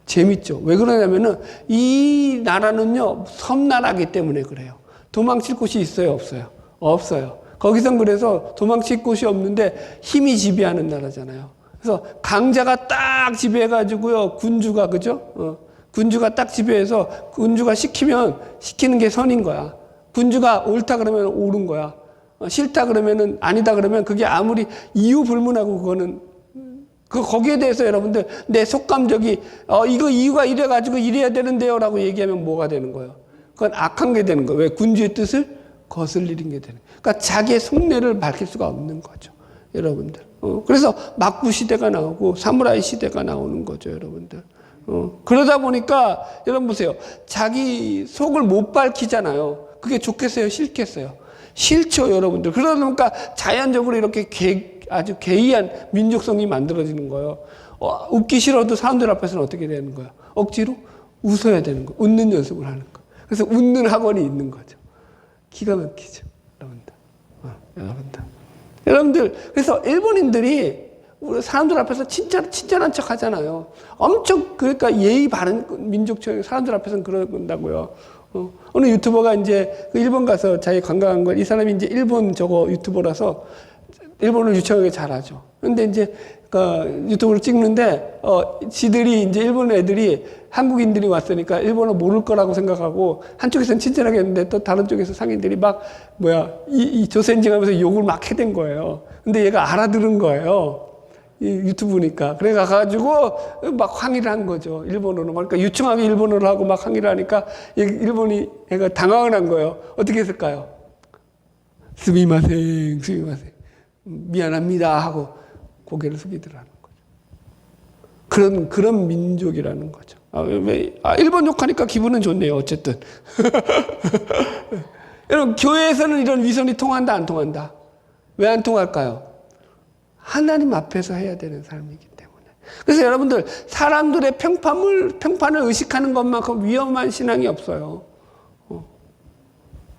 재밌죠? 왜 그러냐면은 이 나라는요, 섬나라이기 때문에 그래요. 도망칠 곳이 있어요? 없어요? 없어요. 거기선 그래서 도망칠 곳이 없는데 힘이 지배하는 나라잖아요. 그래서 강자가 딱 지배해가지고요, 군주가, 그죠? 군주가 딱 지배해서 군주가 시키는 게 선인 거야. 군주가 옳다 그러면 옳은 거야. 싫다 그러면은 아니다 그러면 그게 아무리 이유 불문하고 그거는 거기에 대해서 여러분들 내 속감적이 이거 이유가 이래가지고 이래야 되는데요 라고 얘기하면 뭐가 되는 거예요? 그건 악한 게 되는 거예요. 왜? 군주의 뜻을 거슬리는 게 되는 거예요. 그러니까 자기의 속내를 밝힐 수가 없는 거죠. 여러분들. 그래서 막부 시대가 나오고 사무라이 시대가 나오는 거죠. 여러분들. 그러다 보니까 여러분 보세요. 자기 속을 못 밝히잖아요. 그게 좋겠어요? 싫겠어요? 싫죠. 여러분들. 그러다 보니까 자연적으로 이렇게 아주 괴이한 민족성이 만들어지는 거예요. 웃기 싫어도 사람들 앞에서는 어떻게 되는 거예요? 억지로 웃어야 되는 거예요. 웃는 연습을 하는 거예요. 그래서 웃는 학원이 있는 거죠. 기가 막히죠. 여러분들. 그래서 일본인들이 우리 사람들 앞에서 친절한 척 하잖아요. 엄청, 그러니까 예의 바른 민족처럼 사람들 앞에서는 그런다고요. 어느 유튜버가 이제 일본 가서 자기 관광한 걸, 이 사람이 이제 일본 저거 유튜버라서 일본을 유창하게 잘하죠. 근데 이제 그 유튜브를 찍는데 지들이 이제 일본 애들이 한국인들이 왔으니까 일본어 모를 거라고 생각하고 한쪽에서는 친절하게 했는데 또 다른 쪽에서 상인들이 막 이 조센징하면서 욕을 막 해댄 거예요. 근데 얘가 알아들은 거예요. 이 유튜브니까. 그래 가지고 막 항의를 한 거죠. 일본어로. 그러니까 유창하게 일본어를 하고 막 항의를 하니까 일본이 애가 당황을 한 거예요. 어떻게 했을까요? 스미마생. 미안합니다 하고 고개를 숙이더라는 거죠. 그런 민족이라는 거죠. 일본 욕하니까 기분은 좋네요. 어쨌든. 여러분, 교회에서는 이런 위선이 통한다, 안 통한다? 왜 안 통할까요? 하나님 앞에서 해야 되는 사람이기 때문에. 그래서 여러분들, 사람들의 평판을 의식하는 것만큼 위험한 신앙이 없어요.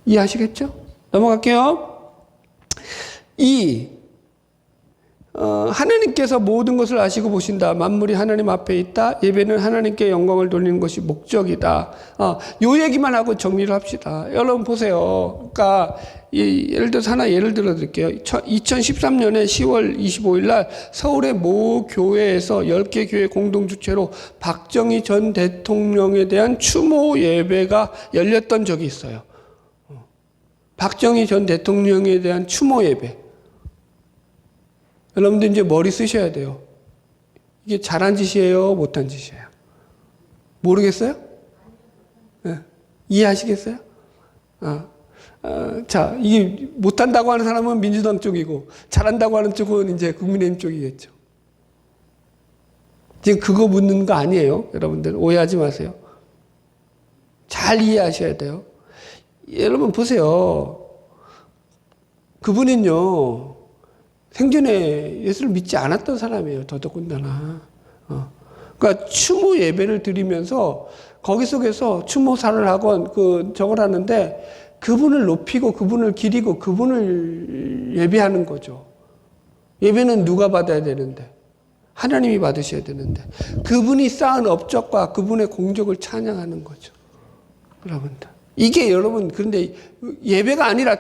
이해하시겠죠? 넘어갈게요. 하나님께서 모든 것을 아시고 보신다. 만물이 하나님 앞에 있다. 예배는 하나님께 영광을 돌리는 것이 목적이다. 요 얘기만 하고 정리를 합시다. 여러분 보세요. 그러니까 예를 들어서 하나 예를 들어 드릴게요. 2013년에 10월 25일 날 서울의 모 교회에서 10개 교회 공동 주최로 박정희 전 대통령에 대한 추모 예배가 열렸던 적이 있어요. 박정희 전 대통령에 대한 추모 예배. 여러분들 이제 머리 쓰셔야 돼요. 이게 잘한 짓이에요? 못한 짓이에요? 모르겠어요? 네. 이해하시겠어요? 자, 이게 못한다고 하는 사람은 민주당 쪽이고 잘한다고 하는 쪽은 이제 국민의힘 쪽이겠죠. 지금 그거 묻는 거 아니에요. 여러분들 오해하지 마세요. 잘 이해하셔야 돼요. 여러분 보세요. 그분은요 생전에 예수를 믿지 않았던 사람이에요. 더더군다나. 그러니까 추모 예배를 드리면서 거기 속에서 추모사를 하고 저걸 하는데 그분을 높이고 그분을 기리고 그분을 예배하는 거죠. 예배는 누가 받아야 되는데? 하나님이 받으셔야 되는데 그분이 쌓은 업적과 그분의 공적을 찬양하는 거죠. 여러분들. 이게 여러분 그런데 예배가 아니라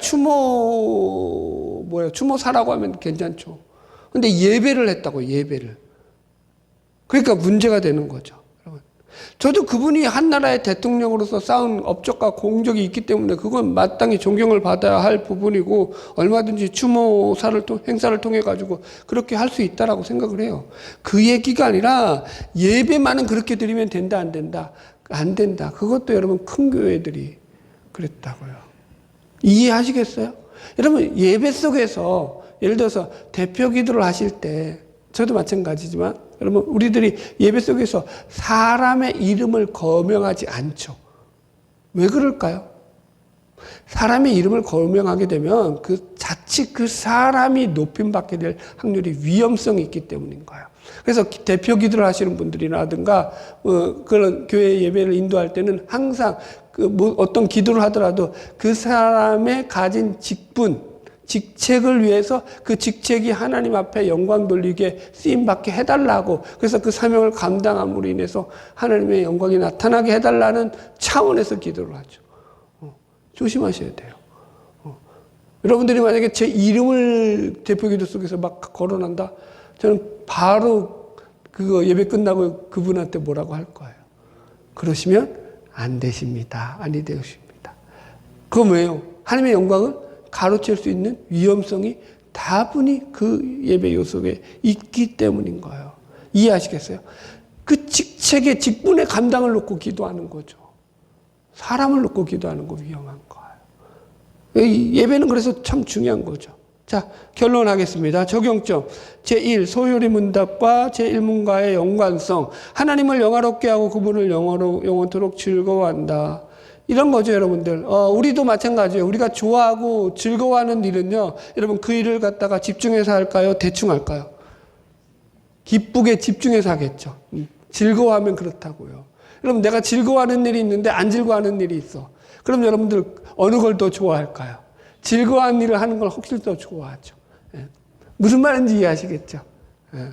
추모사라고 하면 괜찮죠. 근데 예배를 했다고 예배를. 그러니까 문제가 되는 거죠. 여러분. 저도 그분이 한 나라의 대통령으로서 쌓은 업적과 공적이 있기 때문에 그건 마땅히 존경을 받아야 할 부분이고 얼마든지 행사를 통해 가지고 그렇게 할 수 있다라고 생각을 해요. 그 얘기가 아니라 예배만은 그렇게 드리면 된다 안 된다. 안 된다. 그것도 여러분 큰 교회들이 그랬다고요. 이해하시겠어요? 여러분 예배 속에서 예를 들어서 대표 기도를 하실 때 저도 마찬가지지만 여러분 우리들이 예배 속에서 사람의 이름을 거명하지 않죠. 왜 그럴까요? 사람의 이름을 거명하게 되면 자칫 그 사람이 높임받게 될 확률이 위험성이 있기 때문인 거예요. 그래서 대표 기도를 하시는 분들이라든가 그런 교회 예배를 인도할 때는 항상 어떤 기도를 하더라도 그 사람의 가진 직책을 위해서 그 직책이 하나님 앞에 영광 돌리게 쓰임받게 해달라고 그래서 그 사명을 감당함으로 인해서 하나님의 영광이 나타나게 해달라는 차원에서 기도를 하죠. 조심하셔야 돼요. 여러분들이 만약에 제 이름을 대표 기도 속에서 막 거론한다? 저는 바로 그거 예배 끝나고 그분한테 뭐라고 할 거예요. 그러시면 안 되십니다. 아니 되십니다. 그건 왜요? 하나님의 영광을 가로챌 수 있는 위험성이 다분히 그 예배 요소에 있기 때문인 거예요. 이해하시겠어요? 그 직책의 직분의 감당을 놓고 기도하는 거죠. 사람을 놓고 기도하는 거 위험한 거예요. 예배는 그래서 참 중요한 거죠. 자, 결론하겠습니다. 적용점. 제1, 소요리 문답과 제1문과의 연관성. 하나님을 영화롭게 하고 그분을 영원토록 즐거워한다. 이런 거죠, 여러분들. 우리도 마찬가지예요. 우리가 좋아하고 즐거워하는 일은요, 여러분 그 일을 갖다가 집중해서 할까요? 대충 할까요? 기쁘게 집중해서 하겠죠. 즐거워하면 그렇다고요. 여러분 내가 즐거워하는 일이 있는데 안 즐거워하는 일이 있어. 그럼 여러분들 어느 걸 더 좋아할까요? 즐거워하는 일을 하는 걸 훨씬 더 좋아하죠. 예. 무슨 말인지 이해하시겠죠? 예.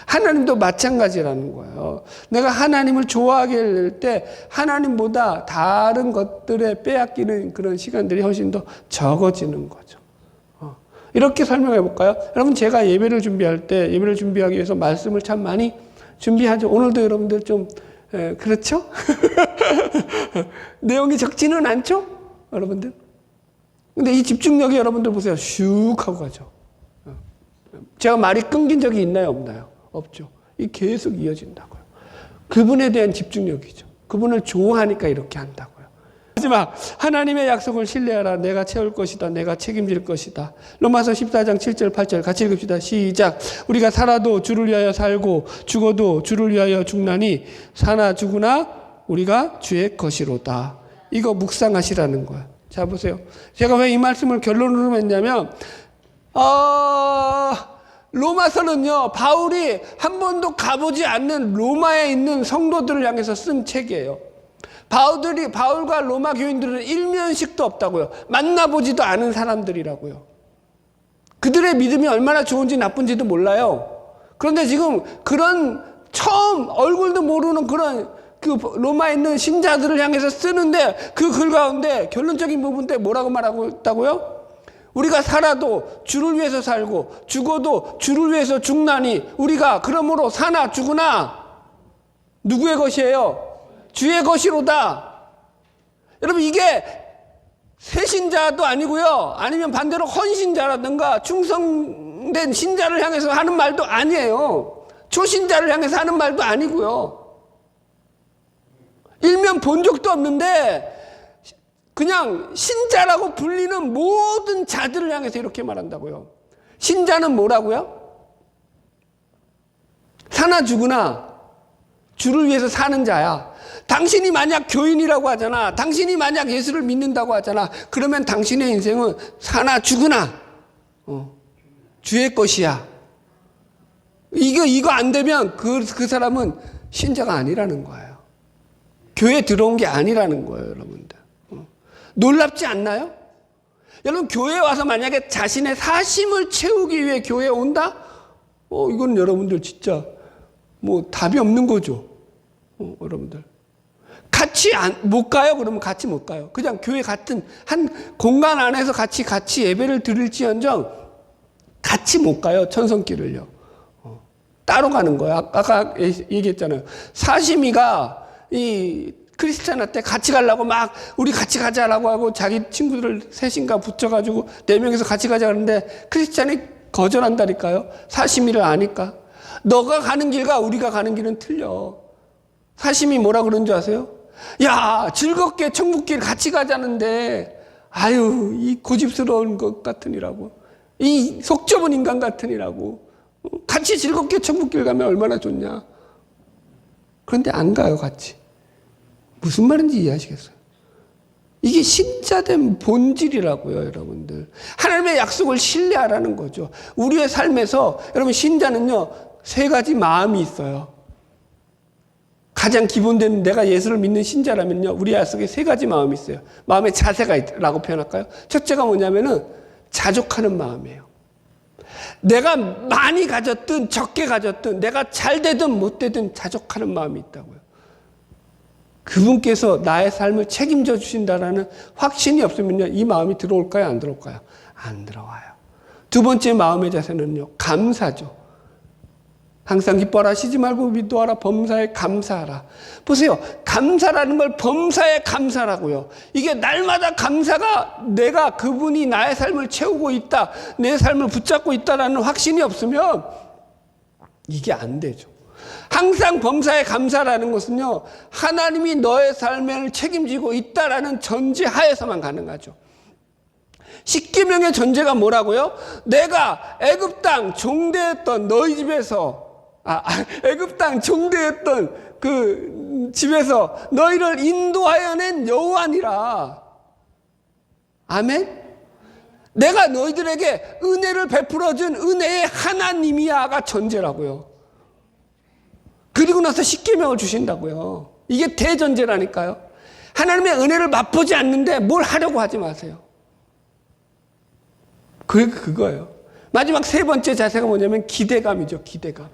하나님도 마찬가지라는 거예요. 내가 하나님을 좋아하게 될 때 하나님보다 다른 것들에 빼앗기는 그런 시간들이 훨씬 더 적어지는 거죠. 이렇게 설명해 볼까요? 여러분 제가 예배를 준비할 때 예배를 준비하기 위해서 말씀을 참 많이 준비하죠. 오늘도 여러분들 좀 그렇죠? 내용이 적지는 않죠? 여러분들? 근데 이 집중력이 여러분들 보세요. 슉 하고 가죠. 제가 말이 끊긴 적이 있나요? 없나요? 없죠. 이 계속 이어진다고요. 그분에 대한 집중력이죠. 그분을 좋아하니까 이렇게 한다고요. 마지막 하나님의 약속을 신뢰하라. 내가 채울 것이다. 내가 책임질 것이다. 로마서 14장 7절 8절 같이 읽읍시다. 시작. 우리가 살아도 주를 위하여 살고 죽어도 주를 위하여 죽나니 사나 죽으나 우리가 주의 것이로다. 이거 묵상하시라는 거야. 자 보세요. 제가 왜 이 말씀을 결론으로 했냐면 로마서는요, 바울이 한 번도 가보지 않는 로마에 있는 성도들을 향해서 쓴 책이에요. 바울과 로마 교인들은 일면식도 없다고요. 만나보지도 않은 사람들이라고요. 그들의 믿음이 얼마나 좋은지 나쁜지도 몰라요. 그런데 지금 그런 처음 얼굴도 모르는 그런 그 로마에 있는 신자들을 향해서 쓰는데 그 글 가운데 결론적인 부분 때 뭐라고 말하고 있다고요? 우리가 살아도 주를 위해서 살고 죽어도 주를 위해서 죽나니 우리가 그러므로 사나 죽으나 누구의 것이에요? 주의 것이로다. 여러분 이게 새신자도 아니고요. 아니면 반대로 헌신자라든가 충성된 신자를 향해서 하는 말도 아니에요. 초신자를 향해서 하는 말도 아니고요. 일면 본 적도 없는데 그냥 신자라고 불리는 모든 자들을 향해서 이렇게 말한다고요. 신자는 뭐라고요? 사나 죽으나 주를 위해서 사는 자야. 당신이 만약 교인이라고 하잖아. 당신이 만약 예수를 믿는다고 하잖아. 그러면 당신의 인생은 사나 죽으나 주의 것이야. 이거 안 되면 그 사람은 신자가 아니라는 거예요. 교회에 들어온 게 아니라는 거예요, 여러분들. 놀랍지 않나요? 여러분, 교회에 와서 만약에 자신의 사심을 채우기 위해 교회에 온다? 이건 여러분들 진짜 답이 없는 거죠. 여러분들. 같이 못 가요? 그러면 같이 못 가요. 그냥 교회 같은 한 공간 안에서 같이 예배를 드릴지언정 같이 못 가요. 천성길을요. 따로 가는 거예요. 아까 얘기했잖아요. 사심이가 이 크리스찬한테 같이 가려고 막 우리 같이 가자라고 하고 자기 친구들을 셋인가 붙여가지고 4명이서 같이 가자 그러는데 크리스찬이 거절한다니까요. 사심이를 아니까. 너가 가는 길과 우리가 가는 길은 틀려. 사심이 뭐라 그런 줄 아세요? 야, 즐겁게 천국길 같이 가자는데 아유, 이 고집스러운 것 같으니라고. 이 속 좁은 인간 같으니라고. 같이 즐겁게 천국길 가면 얼마나 좋냐. 그런데 안 가요, 같이. 무슨 말인지 이해하시겠어요? 이게 신자된 본질이라고요, 여러분들. 하나님의 약속을 신뢰하라는 거죠. 우리의 삶에서 여러분, 신자는요 3가지 마음이 있어요. 가장 기본된 내가 예수를 믿는 신자라면요, 우리 약속에 3가지 마음이 있어요. 마음의 자세가 있다라고 표현할까요? 첫째가 뭐냐면은 자족하는 마음이에요. 내가 많이 가졌든 적게 가졌든 내가 잘 되든 못 되든 자족하는 마음이 있다고요. 그분께서 나의 삶을 책임져 주신다라는 확신이 없으면요, 이 마음이 들어올까요? 안 들어올까요? 안 들어와요. 2번째 마음의 자세는요, 감사죠. 항상 기뻐하라, 쉬지 말고 기도하라, 범사에 감사하라. 보세요. 감사라는 걸 범사에 감사라고요. 이게 날마다 감사가 내가 그분이 나의 삶을 채우고 있다, 내 삶을 붙잡고 있다라는 확신이 없으면 이게 안 되죠. 항상 범사에 감사라는 것은요, 하나님이 너의 삶을 책임지고 있다라는 전제 하에서만 가능하죠. 십계명의 전제가 뭐라고요? 내가 애굽 땅 종대했던 너희 집에서 애굽 땅 종대했던 그 집에서 너희를 인도하여 낸 여호와니라. 아멘? 내가 너희들에게 은혜를 베풀어준 은혜의 하나님이야가 전제라고요. 그리고 나서 십계명을 주신다고요. 이게 대전제라니까요. 하나님의 은혜를 맛보지 않는데 뭘 하려고 하지 마세요. 그거예요. 마지막 3번째 자세가 뭐냐면 기대감이죠. 기대감.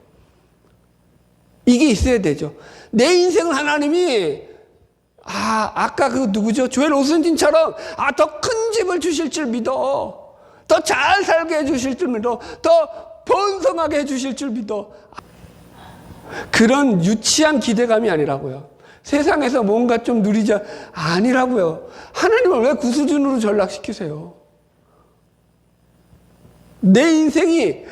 이게 있어야 되죠. 내 인생을 하나님이 아까 그 누구죠? 조엘 오순진처럼 더 큰 집을 주실 줄 믿어. 더 잘 살게 해주실 줄 믿어. 더 번성하게 해주실 줄 믿어. 그런 유치한 기대감이 아니라고요. 세상에서 뭔가 좀 누리자 아니라고요. 하나님을 왜 그 수준으로 전락시키세요? 내 인생이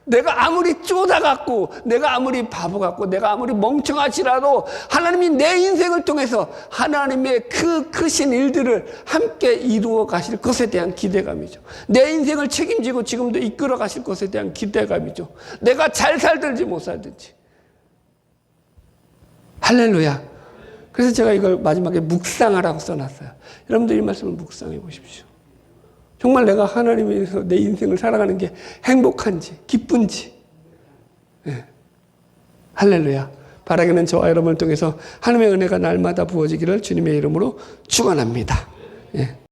내가 아무리 쪼다같고 내가 아무리 바보 같고 내가 아무리 멍청하지라도 하나님이 내 인생을 통해서 하나님의 그 크신 일들을 함께 이루어 가실 것에 대한 기대감이죠. 내 인생을 책임지고 지금도 이끌어 가실 것에 대한 기대감이죠. 내가 잘 살든지 못 살든지. 할렐루야. 그래서 제가 이걸 마지막에 묵상하라고 써놨어요. 여러분들 이 말씀을 묵상해 보십시오. 정말 내가 하나님에 의해서 내 인생을 살아가는 게 행복한지 기쁜지. 네. 할렐루야. 바라기는 저와 여러분을 통해서 하나님의 은혜가 날마다 부어지기를 주님의 이름으로 축원합니다. 네.